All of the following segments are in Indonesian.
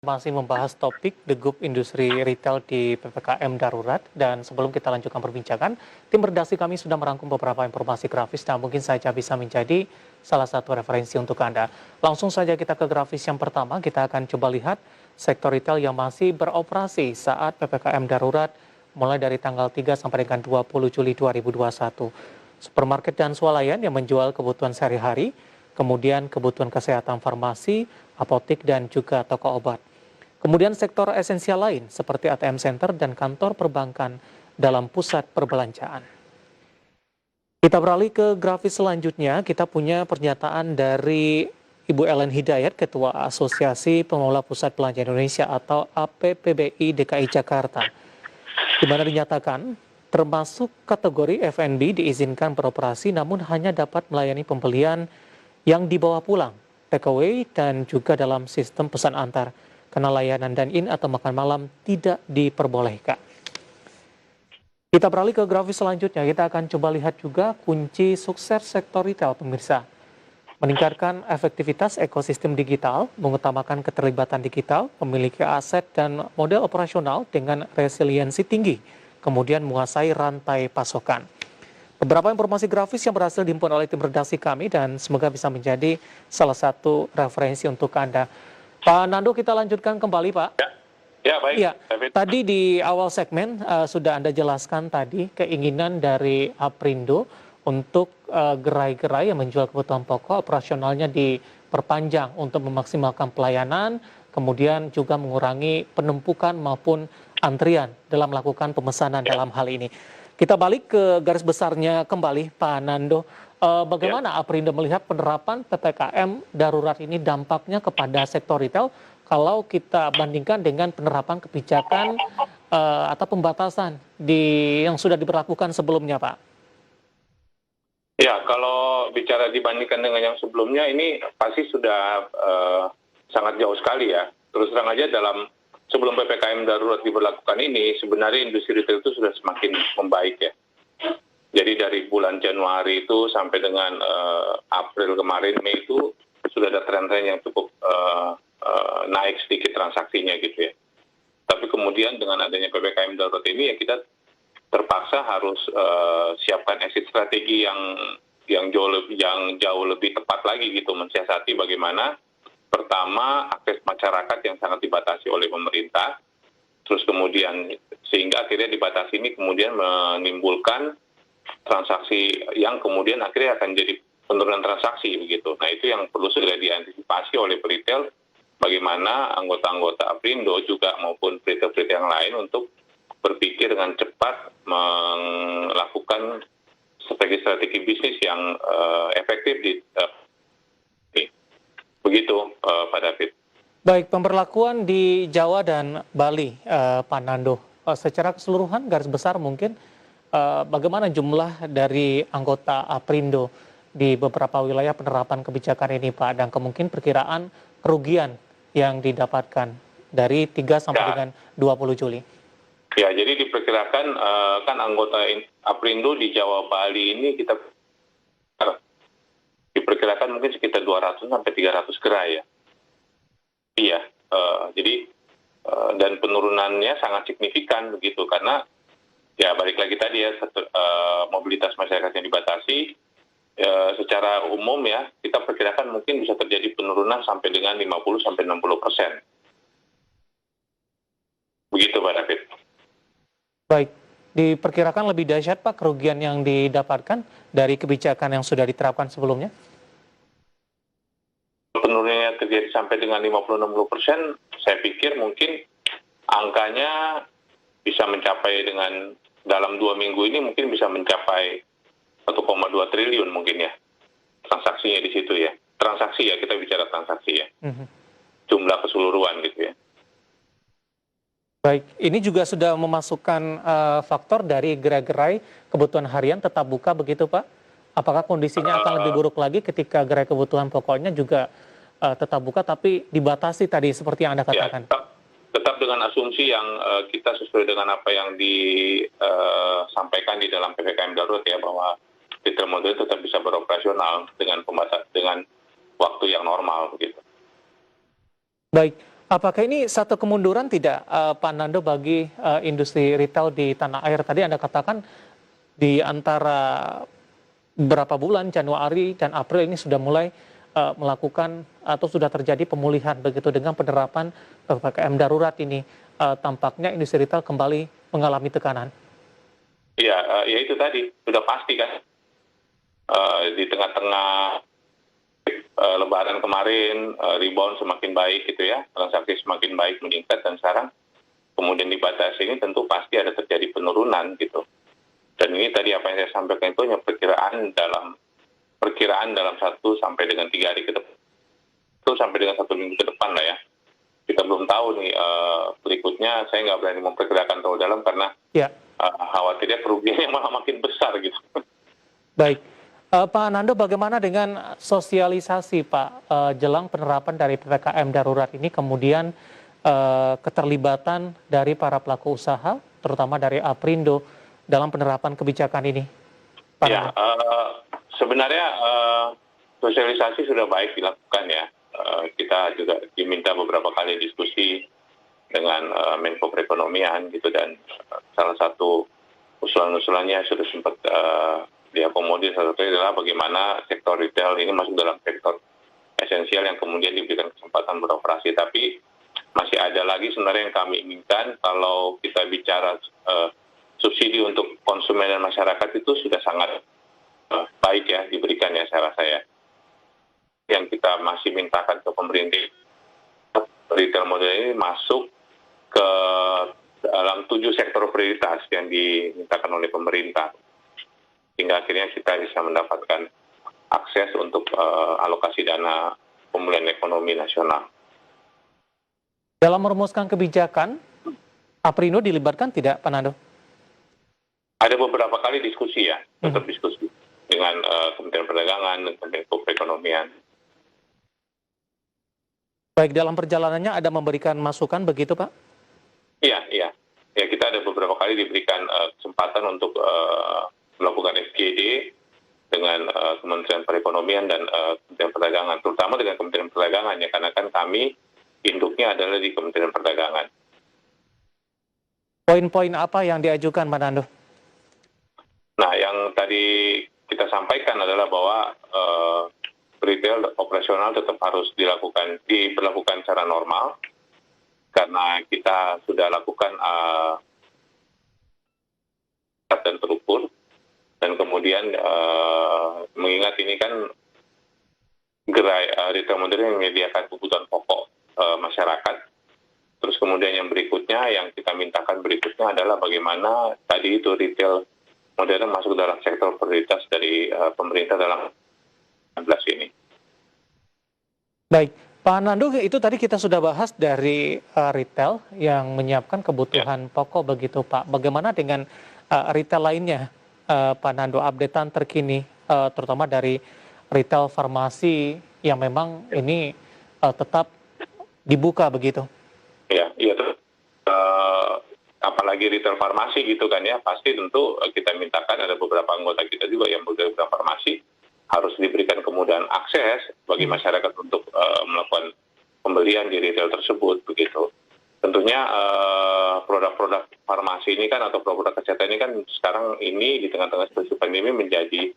Masih membahas topik degup industri retail di PPKM darurat, dan sebelum kita lanjutkan perbincangan, tim redaksi kami sudah merangkum beberapa informasi grafis yang mungkin saja bisa menjadi salah satu referensi untuk Anda. Langsung saja kita ke grafis yang pertama, kita akan coba lihat sektor retail yang masih beroperasi saat PPKM darurat mulai dari tanggal 3 sampai dengan 20 Juli 2021. Supermarket dan swalayan yang menjual kebutuhan sehari-hari, kemudian kebutuhan kesehatan farmasi, apotik, dan juga toko obat. Kemudian sektor esensial lain seperti ATM Center dan kantor perbankan dalam pusat perbelanjaan. Kita beralih ke grafis selanjutnya, kita punya pernyataan dari Ibu Ellen Hidayat, Ketua Asosiasi Pengelola Pusat Belanja Indonesia atau APPBI DKI Jakarta, di mana dinyatakan termasuk kategori F&B diizinkan beroperasi namun hanya dapat melayani pembelian yang dibawa pulang, takeaway, dan juga dalam sistem pesan antar, karena layanan dine-in atau makan malam tidak diperbolehkan. Kita beralih ke grafis selanjutnya, kita akan coba lihat juga kunci sukses sektor retail, pemirsa. Meningkatkan efektivitas ekosistem digital, mengutamakan keterlibatan digital, memiliki aset dan model operasional dengan resiliensi tinggi, kemudian menguasai rantai pasokan. Beberapa informasi grafis yang berhasil dihimpun oleh tim redaksi kami dan semoga bisa menjadi salah satu referensi untuk Anda. Pak Nando, kita lanjutkan kembali, Pak. Ya baik. Iya, tadi di awal segmen sudah Anda jelaskan tadi keinginan dari Aprindo untuk gerai-gerai yang menjual kebutuhan pokok operasionalnya diperpanjang untuk memaksimalkan pelayanan, kemudian juga mengurangi penumpukan maupun antrian dalam melakukan pemesanan dalam hal ini. Kita balik ke garis besarnya kembali, Pak Nando. Bagaimana Aprindo melihat penerapan PPKM darurat ini dampaknya kepada sektor retail kalau kita bandingkan dengan penerapan kebijakan atau pembatasan yang sudah diberlakukan sebelumnya, Pak? Ya, kalau bicara dibandingkan dengan yang sebelumnya, ini pasti sudah sangat jauh sekali ya. Terus terang aja sebelum PPKM darurat diberlakukan ini, sebenarnya industri retail itu sudah semakin membaik ya. Jadi dari bulan Januari itu sampai dengan April kemarin, Mei itu sudah ada tren-tren yang cukup naik sedikit transaksinya gitu ya. Tapi kemudian dengan adanya PPKM darurat ini ya kita terpaksa harus siapkan exit strategi yang jauh lebih tepat lagi gitu, mensiasati bagaimana pertama akses masyarakat yang sangat dibatasi oleh pemerintah, terus kemudian sehingga akhirnya dibatasi ini kemudian menimbulkan transaksi yang kemudian akhirnya akan jadi penurunan transaksi begitu. Nah itu yang perlu segera diantisipasi oleh retail, bagaimana anggota-anggota Aprindo juga maupun retail-retail yang lain untuk berpikir dengan cepat melakukan strategi bisnis yang efektif begitu Pak David. Baik, pemberlakuan di Jawa dan Bali, Pak Nando, secara keseluruhan garis besar mungkin bagaimana jumlah dari anggota Aprindo di beberapa wilayah penerapan kebijakan ini, Pak, dan kemungkinan perkiraan kerugian yang didapatkan dari 3 sampai dengan 20 Juli? Ya, jadi diperkirakan kan anggota Aprindo di Jawa Bali ini kita diperkirakan mungkin sekitar 200 sampai 300 gerai ya. Iya, jadi dan penurunannya sangat signifikan begitu karena ya balik lagi tadi ya mobilitas masyarakat yang dibatasi secara umum ya kita perkirakan mungkin bisa terjadi penurunan sampai dengan 50 sampai 60%. Begitu Pak David. Baik, diperkirakan lebih dahsyat Pak kerugian yang didapatkan dari kebijakan yang sudah diterapkan sebelumnya? Penurunannya terjadi sampai dengan 50-60%, saya pikir mungkin angkanya bisa mencapai dengan dalam 2 minggu ini mungkin bisa mencapai 1,2 triliun mungkin ya transaksinya di situ ya. Transaksi ya, kita bicara transaksi ya. Jumlah keseluruhan gitu ya. Baik, ini juga sudah memasukkan faktor dari gerai-gerai kebutuhan harian tetap buka begitu Pak? Apakah kondisinya akan lebih buruk lagi ketika gerai kebutuhan pokoknya juga tetap buka tapi dibatasi tadi seperti yang Anda katakan? Ya, tetap dengan asumsi yang kita sesuai dengan apa yang disampaikan di dalam PPKM darurat ya, bahwa retail modern tetap bisa beroperasional dengan waktu yang normal begitu. Baik. Apakah ini satu kemunduran tidak, Pak Nando, bagi industri retail di tanah air? Tadi Anda katakan di antara beberapa bulan Januari dan April ini sudah mulai melakukan atau sudah terjadi pemulihan begitu dengan penerapan PPKM darurat ini. Tampaknya industri retail kembali mengalami tekanan. Iya, ya itu tadi, sudah pasti kan. Di tengah-tengah Lebaran kemarin, rebound semakin baik gitu ya, transaksi semakin baik meningkat, dan sekarang kemudian dibatasi ini tentu pasti ada terjadi penurunan gitu. Dan ini tadi apa yang saya sampaikan itu hanya perkiraan dalam 1 sampai dengan 3 hari ke depan, itu sampai dengan 1 minggu ke depan lah ya. Kita belum tahu nih berikutnya, saya nggak berani memperkirakan terlalu dalam karena Ya, khawatirnya kerugiannya malah makin besar gitu. baik. Pak Nando, bagaimana dengan sosialisasi Pak jelang penerapan dari PPKM darurat ini, kemudian keterlibatan dari para pelaku usaha, terutama dari Aprindo dalam penerapan kebijakan ini, Pak Ya, Nando? sebenarnya sosialisasi sudah baik dilakukan ya. Kita juga diminta beberapa kali diskusi dengan Menko Perekonomian gitu, dan salah satu usulan-usulannya sudah sempat diakomodir. Salah satunya adalah bagaimana sektor retail ini masuk dalam sektor esensial yang kemudian diberikan kesempatan beroperasi. Tapi masih ada lagi sebenarnya yang kami inginkan. Kalau kita bicara subsidi untuk konsumen dan masyarakat itu sudah sangat baik ya diberikan ya, saya rasa ya. Yang kita masih mintakan ke pemerintah, retail model ini masuk ke dalam 7 sektor prioritas yang dimintakan oleh pemerintah, hingga akhirnya kita bisa mendapatkan akses untuk alokasi dana pemulihan ekonomi nasional. Dalam merumuskan kebijakan, Aprindo dilibatkan tidak, Pak Nando? Ada beberapa kali diskusi ya, tetap diskusi dengan Kementerian Perdagangan dan Kementerian Perekonomian. Baik, dalam perjalanannya ada memberikan masukan begitu, Pak? Iya, iya. Ya, kita ada beberapa kali diberikan kesempatan untuk melakukan FGD dengan Kementerian Perekonomian dan Kementerian Perdagangan, terutama dengan Kementerian Perdagangan ya, karena kan kami induknya adalah di Kementerian Perdagangan. Poin-poin apa yang diajukan, Pak Nando? Nah, yang tadi kita sampaikan adalah bahwa retail operasional tetap harus diberlakukan secara normal, karena kita sudah lakukan dan terukur, dan kemudian mengingat ini kan gerai retail modern yang menyediakan kebutuhan pokok masyarakat. Terus kemudian yang berikutnya, yang kita mintakan berikutnya adalah bagaimana tadi itu retail modern masuk dalam sektor prioritas dari pemerintah dalam 2019 ini. Baik, Pak Nando, itu tadi kita sudah bahas dari retail yang menyiapkan kebutuhan pokok begitu, Pak. Bagaimana dengan retail lainnya, Pak Nando, updatean terkini, terutama dari retail farmasi yang memang ini tetap dibuka begitu? Ya, iya tuh. Apalagi retail farmasi gitu kan ya, pasti tentu kita mintakan ada beberapa anggota kita juga yang bekerja farmasi harus diberikan kemudahan akses bagi masyarakat untuk melakukan pembelian di retail tersebut begitu. Tentunya produk-produk farmasi ini kan, atau produk kesehatan ini kan sekarang ini di tengah-tengah situasi pandemi menjadi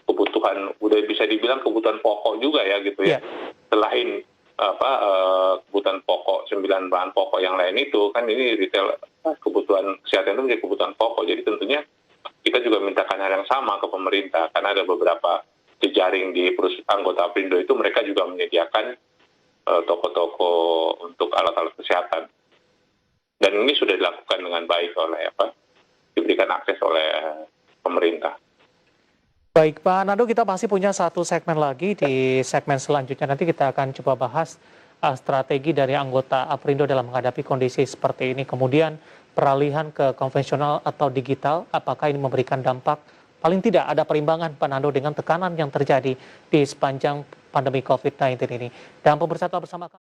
kebutuhan, udah bisa dibilang kebutuhan pokok juga ya gitu ya. Selain kebutuhan pokok, 9 bahan pokok yang lain itu kan, ini retail kebutuhan kesehatan itu menjadi kebutuhan pokok. Jadi tentunya kita juga mintakan hal yang sama ke pemerintah, karena ada beberapa jejaring di anggota Aprindo itu, mereka juga menyediakan toko-toko untuk alat-alat kesehatan. Dan ini sudah dilakukan dengan baik oleh diberikan akses oleh pemerintah. Baik, Pak Nando, kita masih punya satu segmen lagi. Di segmen selanjutnya nanti kita akan coba bahas strategi dari anggota Aprindo dalam menghadapi kondisi seperti ini. Kemudian peralihan ke konvensional atau digital, apakah ini memberikan dampak? Paling tidak ada perimbangan, Pak Nando, dengan tekanan yang terjadi di sepanjang pandemi COVID-19 ini. Dan pemirsa, tetap bersama kami.